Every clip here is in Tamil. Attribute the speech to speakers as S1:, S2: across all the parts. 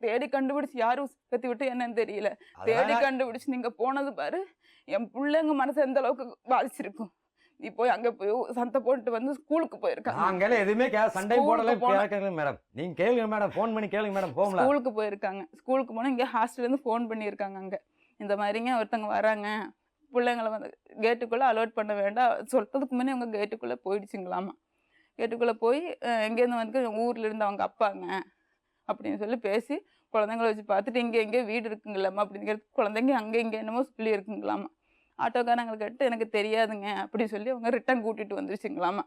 S1: தேடி கண்டுபிடிச்சு யாரும் கத்தி விட்டு என்னன்னு தெரியல. தேடி கண்டுபிடிச்சு நீங்க போனது பாரு, என் பிள்ளைங்க மனசு எந்த அளவுக்கு பாதிச்சிருக்கும். நீ போய் அங்க போய் சண்டை போட்டு வந்து ஸ்கூலுக்கு போயிருக்காங்க.
S2: நாங்களே எதுவுமே சண்டை போடல கேட்கல மேடம். நீங்க கேளுங்க மேடம், ஃபோன் பண்ணி கேளுங்க மேடம்.
S1: ஸ்கூலுக்கு போயிருக்காங்க. ஸ்கூலுக்கு போனா இங்க ஹாஸ்டல்ல இருந்து ஃபோன் பண்ணியிருக்காங்க. அங்க இந்த மாதிரிங்க ஒருத்தங்க வராங்க, பிள்ளைங்களை வந்து கேட்டுக்குள்ள அலோட் பண்ண வேண்டாம் சொல்றதுக்கு முன்னே அவங்க கேட்டுக்குள்ள போயிடுச்சுங்களாமா. கேட்டுக்குள்ள போய் எங்கேருந்து வந்து ஊர்ல இருந்து அவங்க அப்பாங்க அப்படின்னு சொல்லி பேசி குழந்தைங்கள வச்சு பார்த்துட்டு இங்கே எங்கேயோ வீடு இருக்குங்களாமா அப்படின்னு குழந்தைங்க அங்கே இங்கே என்னமோ சொல்லி இருக்குங்களாமா. ஆட்டோக்காரங்களை கேட்டு எனக்கு தெரியாதுங்க அப்படின்னு சொல்லி அவங்க ரிட்டன் கூட்டிகிட்டு வந்துருச்சுங்களாமா.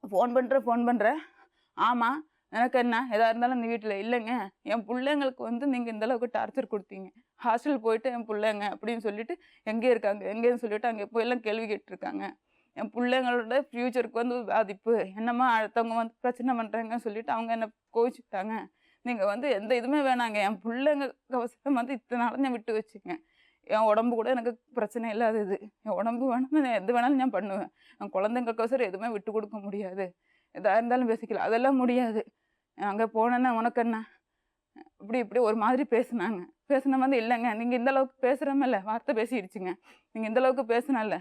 S1: ஃபோன் பண்ணுறேன். ஆமாம் எனக்கு என்ன எதாக இருந்தாலும் இந்த வீட்டில் இல்லைங்க, என் பிள்ளைங்களுக்கு வந்து நீங்கள் இந்தளவுக்கு டார்ச்சர் கொடுத்தீங்க, ஹாஸ்டல் போயிட்டு என் பிள்ளைங்க அப்படின்னு சொல்லிட்டு எங்கே இருக்காங்க எங்கேன்னு சொல்லிட்டு அங்கே போயெல்லாம் கேள்வி கேட்டுருக்காங்க. என் பிள்ளைங்களோட ஃப்யூச்சருக்கு வந்து பாதிப்பு, என்னம்மா அடுத்தவங்க வந்து பிரச்சனை பண்ணுறாங்கன்னு சொல்லிட்டு அவங்க என்னை கோவிச்சுக்கிட்டாங்க. நீங்கள் வந்து எந்த இதுவுமே வேணாங்க, என் பிள்ளைங்க அவசரம் வந்து இத்தனை நாள் விட்டு வச்சுங்க, என் உடம்பு கூட எனக்கு பிரச்சனை இல்லாதது, என் உடம்பு வேணும் நான் எது வேணாலும் நான் பண்ணுவேன், என் குழந்தைங்களுக்கோசரம் எதுவுமே விட்டு கொடுக்க முடியாது, எதாக இருந்தாலும் பேசிக்கலாம், அதெல்லாம் முடியாது, அங்கே போனேன்னா உனக்கு என்ன இப்படி ஒரு மாதிரி பேசுனாங்க. பேசுன வந்து இல்லைங்க நீங்கள் இந்தளவுக்கு பேசுகிறமில்ல, வார்த்தை பேசிடுச்சுங்க, நீங்கள் இந்தளவுக்கு பேசுனல்ல,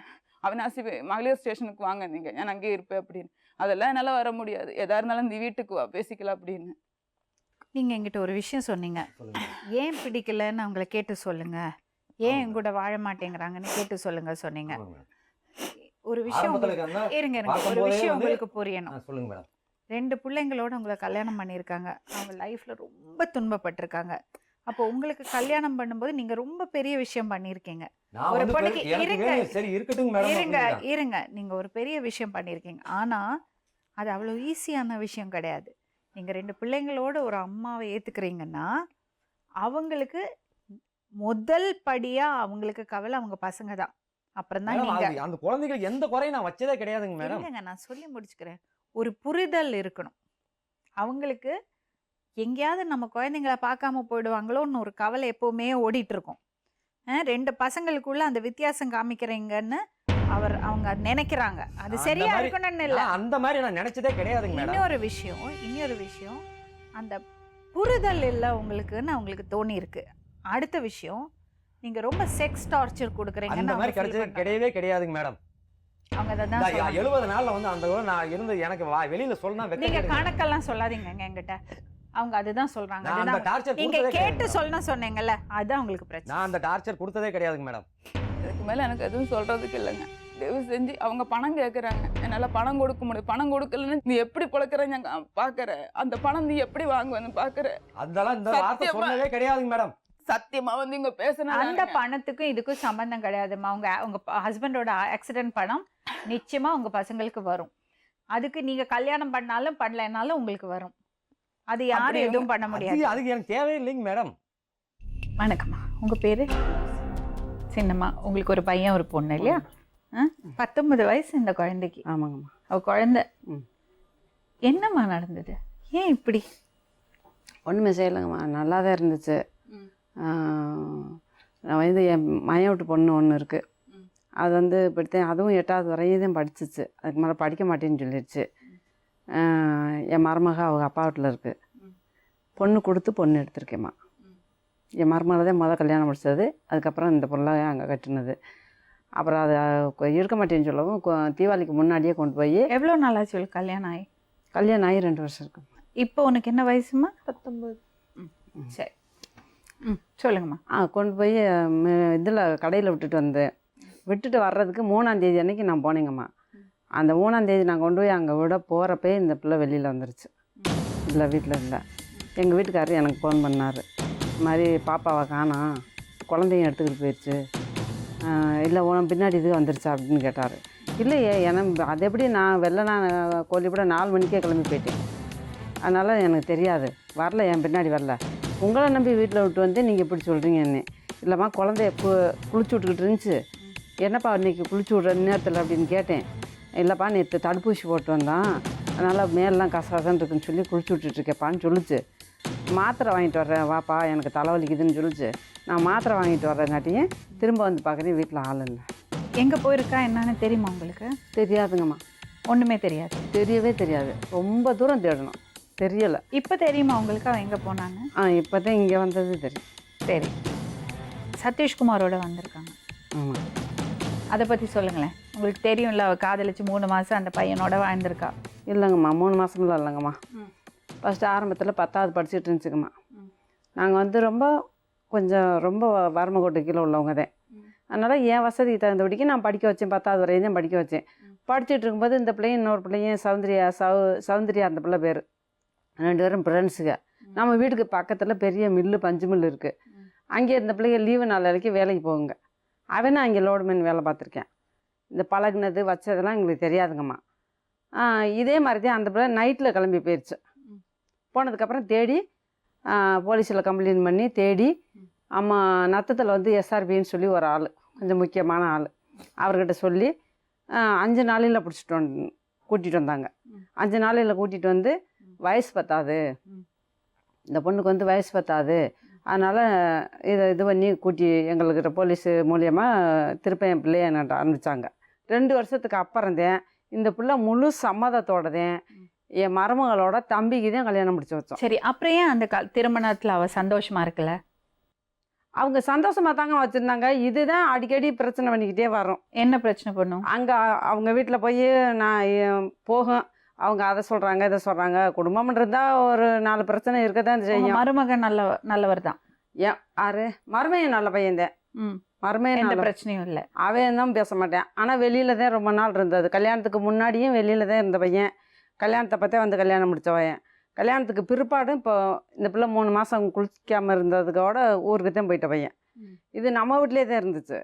S1: அவினாசி மகளிர் ஸ்டேஷனுக்கு வாங்க நீங்கள், நான் அங்கேயே இருப்பேன் அப்படின்னு. அதெல்லாம் என்னால் வர முடியாது, எதாக இருந்தாலும் இந்த வீட்டுக்கு வா பேசிக்கலாம் அப்படின்னு.
S3: நீங்கள் என்கிட்ட ஒரு விஷயம் சொன்னீங்க, ஏன் பிடிக்கலன்னு அவங்கள கேட்டு சொல்லுங்க, ஏன் என் கூட வாழ மாட்டேங்கிறாங்கன்னு கேட்டு சொல்லுங்க சொன்னீங்க. ஒரு விஷயம் இருங்க ஒரு விஷயம் உங்களுக்கு புரியணும்.
S2: சொல்லுங்க மேடம்.
S3: 2 பிள்ளைங்களோட உங்களை கல்யாணம் பண்ணியிருக்காங்க, அவங்க லைஃப்ல ரொம்ப துன்பப்பட்டிருக்காங்க. அப்போ உங்களுக்கு கல்யாணம் பண்ணும்போது நீங்க ரொம்ப பெரிய விஷயம் பண்ணியிருக்கீங்க. ஒரு பொண்ணுக்கு இருங்க நீங்க ஒரு பெரிய விஷயம் பண்ணியிருக்கீங்க. ஆனா அது அவ்வளோ ஈஸியான விஷயம் கிடையாது. நீங்க 2 பிள்ளைங்களோட ஒரு அம்மாவை ஏத்துக்கிறீங்கன்னா அவங்களுக்கு முதல் படியா அவங்களுக்கு கவலை அவங்க பசங்க தான். அப்புறம் தான் நீங்க
S2: அந்த குழந்தைகளுக்கு எந்த குறையும் நான் வச்சதே கிடையாதுங்க மேடம்.
S3: இல்லைங்க நான் சொல்லி முடிச்சுக்கிறேன். ஒரு புரிதல் இருக்கணும் அவங்களுக்கு. எங்கேயாவது நம்ம குழந்தைங்கள பார்க்காம போயிடுவாங்களோன்னு ஒரு கவலை எப்பவுமே ஓடிட்டு இருக்கும். 2 பசங்களுக்குள்ள அந்த வித்தியாசம் காமிக்கிறீங்கன்னு அவங்க நினைக்கிறாங்க. அது சரியா இருக்கணும்னு இல்லை,
S2: அந்த மாதிரி நான் நினைச்சதே கிடையாதுங்க.
S3: இன்னொரு விஷயம் அந்த புரிதல் இல்லை உங்களுக்குன்னு அவங்களுக்கு தோணி இருக்கு. அடுத்த விஷயம், நீங்க ரொம்ப செக்ஸ் டார்ச்சர் கொடுக்குறீங்க.
S2: அந்த மாதிரி கிடையவே கிடையாதுங்க மேடம்.
S3: அவங்க அதான்
S2: 70 நாள்ல வந்து அந்த நான் இருந்து எனக்கு வெளியில சொல்லணும்.
S3: நீங்க கணக்கெல்லாம் சொல்லாதீங்க என்கிட்ட. அவங்க அதுதான் சொல்றாங்க. நீங்க கேட்டு சொல்லணும் சொன்னீங்கல்ல, அதுதான் உங்களுக்கு பிரச்சனை.
S2: நான் அந்த டார்ச்சர் கொடுத்ததே கிடையாதுங்க மேடம்.
S1: இதுக்கு மேல எனக்கு எதுவும் சொல்றதுக்கு இல்லைங்க. தயவு செஞ்சு அவங்க பணம் கேட்குறாங்க, என்னால் பணம் கொடுக்க முடியும், பணம் கொடுக்கலன்னு நீ எப்படி பிழைக்கிறேன்னு பார்க்குற, அந்த பணம் நீ எப்படி வாங்குவேன்னு பார்க்குற.
S2: அதெல்லாம் இந்த வார்த்தை சொன்னதே கிடையாதுங்க மேடம்.
S1: சத்தியமா வந்து இங்க பேசணும்.
S3: அந்த பணத்துக்கும் இதுக்கும் சம்பந்தம் கிடையாதுமா. உங்க ஹஸ்பண்டோட ஆக்சிடென்ட் பணம் நிச்சயமா உங்க பசங்களுக்கு வரும். அதுக்கு நீங்க கல்யாணம் பண்ணாலும் பண்ணலைனாலும் உங்களுக்கு வரும். அது யாரும் எதுவும் பண்ண முடியாது.
S2: அதுக்கு எனக்கு தேவையில்லைங்க மேடம்.
S3: வணக்கம்மா, உங்க பேரு? சின்னம்மா. உங்களுக்கு ஒரு பையன் ஒரு பொண்ணு இல்லையா? 19 வயசு இந்த குழந்தைக்கு.
S4: ஆமாங்கம்மா.
S3: அவ குழந்தை. என்னம்மா நடந்தது? ஏன் இப்படி?
S4: ஒன்றுமே செய்யலைங்கம்மா, நல்லா தான் இருந்துச்சு. நான் வந்து என் மயம் விட்டு பொண்ணு ஒன்று இருக்குது, அது வந்து இப்படித்தான், அதுவும் 8வது வரையும் தான் படிச்சிச்சு, அதுக்கு மேலே படிக்க மாட்டேன்னு சொல்லிடுச்சு. என் மருமக அவங்க அப்பா வீட்டில் இருக்குது, பொண்ணு கொடுத்து பொண்ணு எடுத்திருக்கேம்மா. என் மருமகளை தான் கல்யாணம் முடிச்சது, அதுக்கப்புறம் இந்த பொருளை அங்கே கட்டினது. அப்புறம் அதை இருக்க மாட்டேன்னு சொல்லவும் தீபாவளிக்கு முன்னாடியே கொண்டு போய்.
S3: எவ்வளோ நாளாச்சு கல்யாணம் ஆகி?
S4: கல்யாணம் ஆகி 2 வருஷம் இருக்கு.
S3: இப்போ உனக்கு என்ன வயசுமா? 19. சரி, சொல்லுங்கம்மா.
S4: கொண்டு போய் இதில் கடையில் விட்டுட்டு வர்றதுக்கு 3ஆம் தேதி அன்னைக்கு நான் போனேங்கம்மா. அந்த 3ஆம் தேதி நான் கொண்டு போய் அங்கே விட போகிறப்பே இந்த பிள்ளை வெளியில் வந்துருச்சு. இல்லை வீட்டில் இல்லை. எங்கள் வீட்டுக்காரர் எனக்கு ஃபோன் பண்ணார், இது மாதிரி பாப்பாவை காணோம், குழந்தையும் எடுத்துக்கிட்டு போயிடுச்சு, இல்லை உன் பின்னாடி இது வந்துருச்சா அப்படின்னு கேட்டார். இல்லையே, எனக்கு அது எப்படி, நான் கோழிப்பட 4 மணிக்கே கிளம்பி போயிட்டேன், அதனால் எனக்கு தெரியாது, வரல, என் பின்னாடி வரல, உங்களை நம்பி வீட்டில் விட்டு வந்து நீங்கள் எப்படி சொல்கிறீங்க என்ன? இல்லைம்மா குழந்தைய குளிச்சு விட்டுக்கிட்டு இருந்துச்சு, என்னப்பா இன்றைக்கி குளிச்சு விட்ற நேரத்தில் அப்படின்னு கேட்டேன். இல்லைப்பா நேற்று தடுப்பூசி போட்டு வந்தான், அதனால் மேலெலாம் கசகசன்னு இருக்குன்னு சொல்லி குளிச்சு விட்டுட்ருக்கேப்பான்னு சொல்லிச்சு. மாத்திரை வாங்கிட்டு வர்றேன் வாப்பா, எனக்கு தலைவலிக்குதுன்னு சொல்லிச்சு. நான் மாத்திரை வாங்கிட்டு வர்றேங்காட்டியும் திரும்ப வந்து பார்க்குறேன், வீட்டில் ஆள் இல்லை.
S3: எங்கே போயிருக்கா என்னன்னு தெரியுமா உங்களுக்கு?
S4: தெரியாதுங்கம்மா.
S3: ஒன்றுமே தெரியாது?
S4: தெரியவே தெரியாது. ரொம்ப தூரம் தேடணும். தெரியலை.
S3: இப்போ தெரியுமா உங்களுக்கு அவன் எங்கே போனான்னு?
S4: இப்போ தான் இங்கே வந்தது தெரியும்.
S3: சரி, சதீஷ்குமாரோட வந்திருக்காங்க.
S4: ஆமாம்.
S3: அதை பற்றி சொல்லுங்களேன். உங்களுக்கு தெரியும்ல, அவள் காதலிச்சு 3 மாதம் அந்த பையனோட வாழ்ந்திருக்கா.
S4: இல்லைங்கம்மா, 3 மாதம்லாம் இல்லைங்கம்மா. ஃபஸ்ட்டு ஆரம்பத்தில் 10வது படிச்சுட்டு இருந்துச்சுங்கம்மா. நாங்கள் வந்து ரொம்ப வறுமை கீழே உள்ளவங்க தான். அதனால் என் வசதிக்கு தகுந்தபடிக்கு நான் படிக்க வச்சேன். 10வது வரையும் தான் படிக்க வச்சேன். படிச்சுட்டு இருக்கும்போது இந்த பிள்ளையும் இன்னொரு பிள்ளையும் சௌந்தர்யா அந்த பிள்ளை பேர், 2 பேரும் ஃப்ரெண்ட்ஸுங்க. நம்ம வீட்டுக்கு பக்கத்தில் பெரிய மில்லு, பஞ்சு மில்லு இருக்குது. அங்கே இருந்த பிள்ளைங்க லீவு நாள் வரைக்கும் வேலைக்கு போகுங்க. அவன் அங்கே லோடுமேன் வேலை பார்த்துருக்கேன். இந்த பழகுனது வச்சதெல்லாம் எங்களுக்கு தெரியாதுங்கம்மா. இதே மாதிரி தான் அந்த பிள்ளை நைட்டில் கிளம்பி போயிடுச்சு. போனதுக்கப்புறம் தேடி போலீஸில் கம்ப்ளைண்ட் பண்ணி தேடி அம்மா நத்தத்தில் வந்து எஸ்ஆர்பின்னு சொல்லி ஒரு ஆள், கொஞ்சம் முக்கியமான ஆள், அவர்கிட்ட சொல்லி 5 நாளையில் கூட்டிகிட்டு வந்தாங்க. 5 நாளையில் கூட்டிகிட்டு வந்து வயசு பத்தாது, இந்த பொண்ணுக்கு வந்து வயசு பத்தாது, அதனால் இது பண்ணி எங்கள்கிட்ட போலீஸு மூலியமாக திருப்ப என் பிள்ளைய என்ன ஆரம்பித்தாங்க. 2 வருஷத்துக்கு அப்புறந்தேன் இந்த பிள்ளை முழு சம்மதத்தோடதேன் என் மருமகளோட தம்பிக்கு தான் கல்யாணம் முடிச்சு வச்சோம்.
S3: சரி, அப்புறம் ஏன் அந்த திருமணத்தில் அவள் சந்தோஷமா இருக்கல?
S4: அவங்க சந்தோஷமாக தாங்க வச்சுருந்தாங்க. இதுதான் அடிக்கடி பிரச்சனை பண்ணிக்கிட்டே வரும்.
S3: என்ன பிரச்சனை பண்ணும்? அங்கே
S4: அவங்க வீட்டில் போய் நான் போகும், அவங்க அதை சொல்கிறாங்க இதை சொல்கிறாங்க. குடும்பம் இருந்தால் ஒரு 4 பிரச்சனை இருக்க தான் செய்யும்.
S3: மருமகன் நல்லவர் தான்.
S4: ஏன் ஆறு மருமையன் நல்ல பையன்தான். மருமையன்
S3: எந்த பிரச்சனையும் இல்லை.
S4: அவன் தான் பேச மாட்டேன். ஆனால் வெளியில் தான் ரொம்ப நாள் இருந்தது. கல்யாணத்துக்கு முன்னாடியும் வெளியில் தான் இருந்த பையன். கல்யாணத்தை பார்த்தே வந்து கல்யாணம் முடித்த பையன். கல்யாணத்துக்கு பிற்பாடும் இப்போ இந்த பிள்ளை 3 மாதம் குளிக்காமல் இருந்ததுக்கோட ஊருக்கு தான் போயிட்ட பையன். இது நம்ம வீட்டிலே தான் இருந்துச்சு.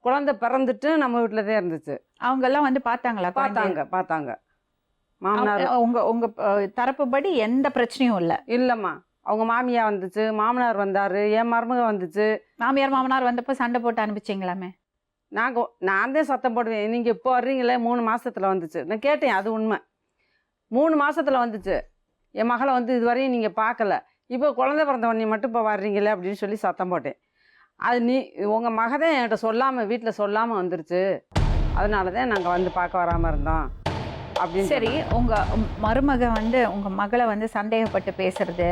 S4: குழந்தை பிறந்துட்டு நம்ம வீட்டில் தான் இருந்துச்சு.
S3: அவங்கெல்லாம் வந்து பார்த்தாங்களா?
S4: பார்த்தாங்க. மாமனார்
S3: உங்க தரப்புப்படி எந்த பிரச்சனையும் இல்லை?
S4: இல்லைம்மா, அவங்க மாமியா வந்துச்சு, மாமனார் வந்தார், என் மருமக வந்துச்சு.
S3: மாமியார் மாமனார் வந்தப்போ சண்டை போட்டு அனுப்பிச்சிங்களாமே?
S4: நான் தான் சத்தம் போடுவேன், நீங்கள் இப்போ வர்றீங்களே 3 மாதத்தில் வந்துச்சு. நான் கேட்டேன், அது உண்மை. 3 மாதத்தில் வந்துச்சு. என் மகளை வந்து இதுவரையும் நீங்கள் பார்க்கல, இப்போ குழந்தை பிறந்த உடனே மட்டும் இப்போ வர்றீங்களே அப்படின்னு சொல்லி சத்தம் போட்டேன். அது உங்கள் மக தான் என்கிட்ட சொல்லாமல், வீட்டில் சொல்லாமல் வந்துருச்சு, அதனால தான் நாங்கள் வந்து பார்க்க வராமல் இருந்தோம் அப்படின்னு.
S3: சரி, உங்கள் மருமக வந்து உங்கள் மகளை வந்து சந்தேகப்பட்டு பேசுறது,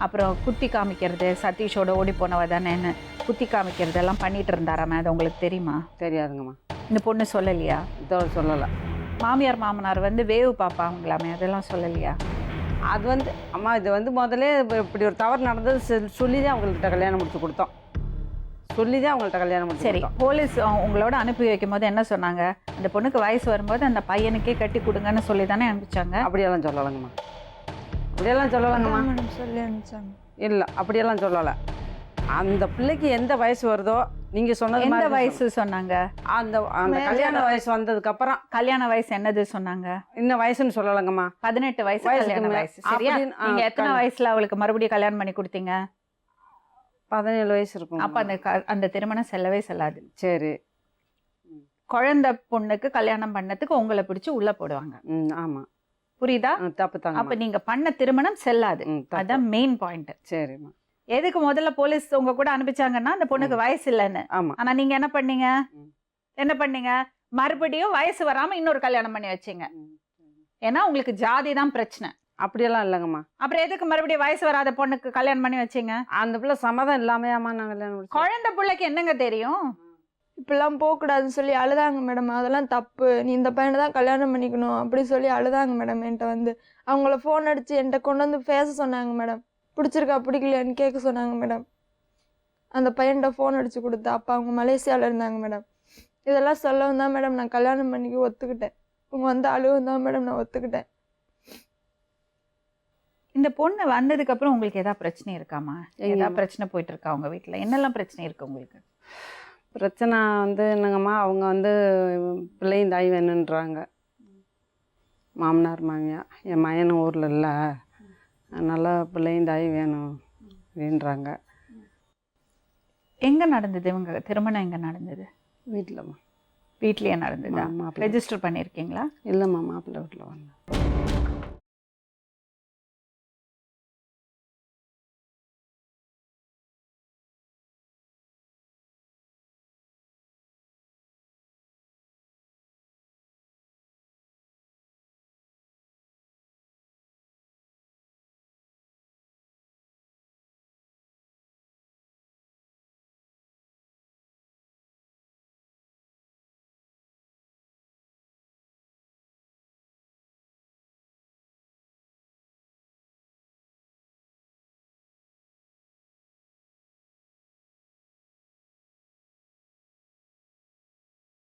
S3: அப்புறம் குத்தி காமிக்கிறது, சதீஷோட ஓடி போனவ தானேன்னு குத்தி காமிக்கிறது எல்லாம் பண்ணிட்டு இருந்தாராமே, அது உங்களுக்கு தெரியுமா?
S4: தெரியாதுங்கம்மா.
S3: இந்த பொண்ணு சொல்லலையா?
S4: இதோட சொல்லலை.
S3: மாமியார் மாமனார் வந்து வேவு பார்ப்பாங்களாமே, அதெல்லாம் சொல்லலையா?
S4: அது வந்து அம்மா, இது வந்து முதல்ல இப்படி ஒரு தவறு நடந்தது சொல்லி தான் அவங்கள்ட்ட கல்யாணம் முடிச்சு கொடுத்தோம்.
S3: சரி, போலீஸ் உங்களோட அனுப்பி வைக்கும் போது என்ன சொன்னாங்க? அந்த பொண்ணுக்கு வயசு வரும்போது அந்த பையனுக்கே கட்டி கொடுங்கன்னு சொல்லி தானே அனுப்பிச்சாங்க.
S4: அப்படியெல்லாம் சொல்லலைங்கம்மா.
S1: சொல்லி அனுப்பிச்சாங்க.
S4: இல்லை, அப்படியெல்லாம் சொல்லலை. அந்த பிள்ளைக்கு எந்த வயசு வருதோ நீங்கள் சொன்னது.
S3: எந்த வயசு சொன்னாங்க?
S4: அந்த கல்யாண வயசு வந்ததுக்கு அப்புறம்.
S3: கல்யாண வயசு என்னது சொன்னாங்க?
S4: இன்னும் வயசுன்னு சொல்லலைங்கம்மா.
S3: 18 வயசு கல்யாண வயசு. சரியா? நீங்க எத்தனை வயசுல அவளுக்கு மறுபடியும் கல்யாணம் பண்ணி கொடுத்தீங்க?
S4: 17 வயசு இருக்கும்.
S3: அப்ப அந்த திருமணம் செல்லவே செல்லாது.
S4: சரி,
S3: குழந்தை பொண்ணுக்கு கல்யாணம் பண்ணதுக்கு உங்களை பிடிச்சி உள்ள போடுவாங்க.
S4: ஆமா,
S3: புரியுதா?
S4: தப்பு தாங்க.
S3: அப்ப நீங்க பண்ண திருமணம் செல்லாது. அதான் மெயின் பாயிண்ட்.
S4: சரிம்மா.
S3: எதுக்கு முதல்ல போலீஸ் உங்க கூட அனுப்பிச்சாங்கன்னா அந்த பொண்ணுக்கு வயசு இல்லைன்னு. ஆனா நீங்க என்ன பண்ணீங்க? மறுபடியும் வயசு வராம இன்னொரு கல்யாணம் பண்ணி வச்சீங்க. ஏன்னா உங்களுக்கு ஜாதி தான் பிரச்சனை.
S4: அப்படியெல்லாம் இல்லைங்கம்மா.
S3: அப்புறம் எதுக்கு மறுபடியும் வயசு வராத பொண்ணுக்கு கல்யாணம் பண்ணி வச்சீங்க?
S4: அந்த பிள்ளை சம்மதம் இல்லாமையாமா நான் கல்யாணம்.
S3: குழந்தை பிள்ளைக்கு என்னங்க தெரியும்?
S1: இப்பெல்லாம் போகக்கூடாதுன்னு சொல்லி அழுதாங்க மேடம். அதெல்லாம் தப்பு, நீ இந்த பையனை தான் கல்யாணம் பண்ணிக்கணும் அப்படி சொல்லி அழுதாங்க மேடம். என்கிட்ட வந்து அவங்கள ஃபோன் அடித்து என்கிட்ட கொண்டு வந்து பேச சொன்னாங்க மேடம். பிடிச்சிருக்கா பிடிக்கலையான்னு கேட்க சொன்னாங்க மேடம். அந்த பையன்கிட்ட ஃபோன் அடித்து கொடுத்தா. அப்போ அவங்க மலேசியாவில் இருந்தாங்க மேடம். இதெல்லாம் சொல்லவும் தான் மேடம் நான் கல்யாணம் பண்ணிக்க ஒத்துக்கிட்டேன். அவங்க வந்து அழுவும் தான் மேடம் நான் ஒத்துக்கிட்டேன்.
S3: இந்த பொண்ணு வந்ததுக்கு அப்புறம் உங்களுக்கு ஏதாவது பிரச்சனை இருக்காமா? ஏதாவது பிரச்சனை போயிட்டு இருக்கா உங்க வீட்டில்? என்னெல்லாம் பிரச்சனை இருக்கு உங்களுக்கு?
S4: பிரச்சனை வந்து என்னங்கம்மா, அவங்க வந்து பிள்ளையும் தாய் வேணுன்றாங்க. மாமனார் மாமியா என் மயனும் ஊரில் இல்லை, அதனால் பிள்ளையும் தாய் வேணும் அப்படின்றாங்க.
S3: எங்கே நடந்தது இவங்க திருமணம்? எங்கே நடந்தது?
S4: வீட்டில்மா.
S3: வீட்லேயே நடந்ததா? ரெஜிஸ்டர் பண்ணியிருக்கீங்களா?
S4: இல்லைம்மா, மாப்பிள்ளை வீட்டில் வந்தேன்.